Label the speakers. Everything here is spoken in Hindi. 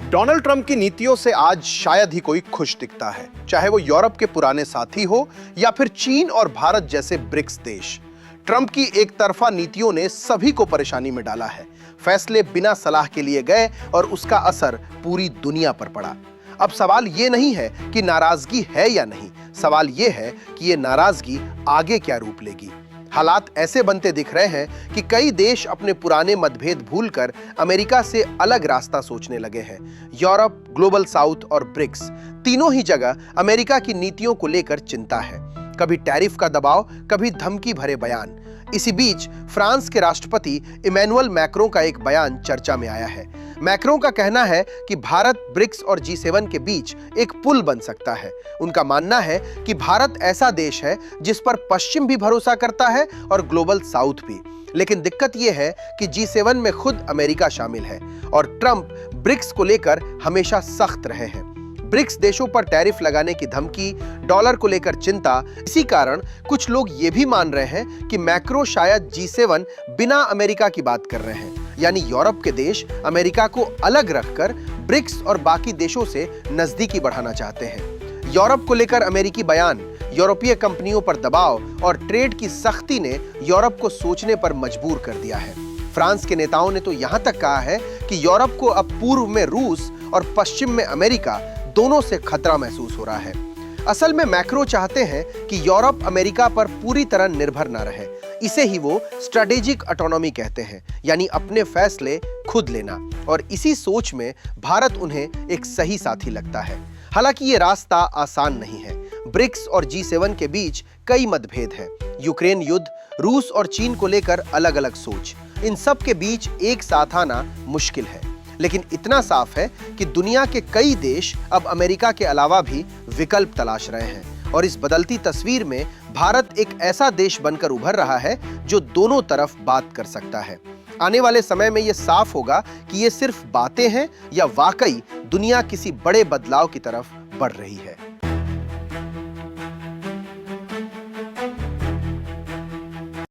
Speaker 1: डोनाल्ड ट्रंप की नीतियों से आज शायद ही कोई खुश दिखता है, चाहे वो यूरोप के पुराने साथी हो या फिर चीन और भारत जैसे ब्रिक्स देश। ट्रंप की एक तरफा नीतियों ने सभी को परेशानी में डाला है। फैसले बिना सलाह के लिए गए और उसका असर पूरी दुनिया पर पड़ा। अब सवाल ये नहीं है कि नाराजगी है या नहीं, सवाल ये है कि ये नाराजगी आगे क्या रूप लेगी। हालात ऐसे बनते दिख रहे हैं कि कई देश अपने पुराने मतभेद भूलकर अमेरिका से अलग रास्ता सोचने लगे हैं। यूरोप, ग्लोबल साउथ और ब्रिक्स तीनों ही जगह अमेरिका की नीतियों को लेकर चिंता है। कभी टैरिफ का दबाव, कभी धमकी भरे बयान। इसी बीच फ्रांस के राष्ट्रपति इमैनुअल मैक्रों का एक बयान चर्चा में आया है। मैक्रों का कहना है कि भारत ब्रिक्स और G7 के बीच एक पुल बन सकता है। उनका मानना है कि भारत ऐसा देश है जिस पर पश्चिम भी भरोसा करता है और ग्लोबल साउथ भी। लेकिन दिक्कत यह है कि G7 में खुद अमेरिका शामिल है और ट्रंप ब्रिक्स को लेकर हमेशा सख्त रहे हैं। ब्रिक्स देशों पर टैरिफ लगाने की धमकी, डॉलर को लेकर चिंता। इसी कारण कुछ लोग ये भी मान रहे हैं कि मैक्रो शायद G7 बिना अमेरिका की बात कर रहे हैं, यानी यूरोप के देश अमेरिका को अलग रखकर ब्रिक्स और बाकी देशों से नजदीकी बढ़ाना चाहते हैं। यूरोप को लेकर अमेरिकी बयान, यूरोपीय कंपनियों पर दबाव और ट्रेड की सख्ती ने यूरोप को सोचने पर मजबूर कर दिया है। फ्रांस के नेताओं ने तो यहां तक कहा है कि यूरोप को अब पूर्व में रूस और पश्चिम में अमेरिका दोनों से खतरा महसूस हो रहा है। असल में मैक्रो चाहते हैं कि यूरोप अमेरिका पर पूरी तरह निर्भर न रहे। इसे ही वो स्ट्रेटेजिक ऑटोनॉमी कहते हैं, यानी अपने फैसले खुद लेना। और इसी सोच में भारत उन्हें एक सही साथी लगता है। हालांकि ये रास्ता आसान नहीं है। ब्रिक्स और G7 के बीच कई मतभेद हैं। यूक्रेन युद्ध, रूस और चीन को लेकर अलग अलग सोच। इन सब के बीच एक साथ आना मुश्किल है। लेकिन इतना साफ है कि दुनिया के कई देश अब अमेरिका के अलावा भी विकल्प तलाश रहे हैं। और इस बदलती तस्वीर में भारत एक ऐसा देश बनकर उभर रहा है जो दोनों तरफ बात कर सकता है। आने वाले समय में यह साफ होगा कि ये सिर्फ बातें हैं या वाकई दुनिया किसी बड़े बदलाव की तरफ बढ़ रही है।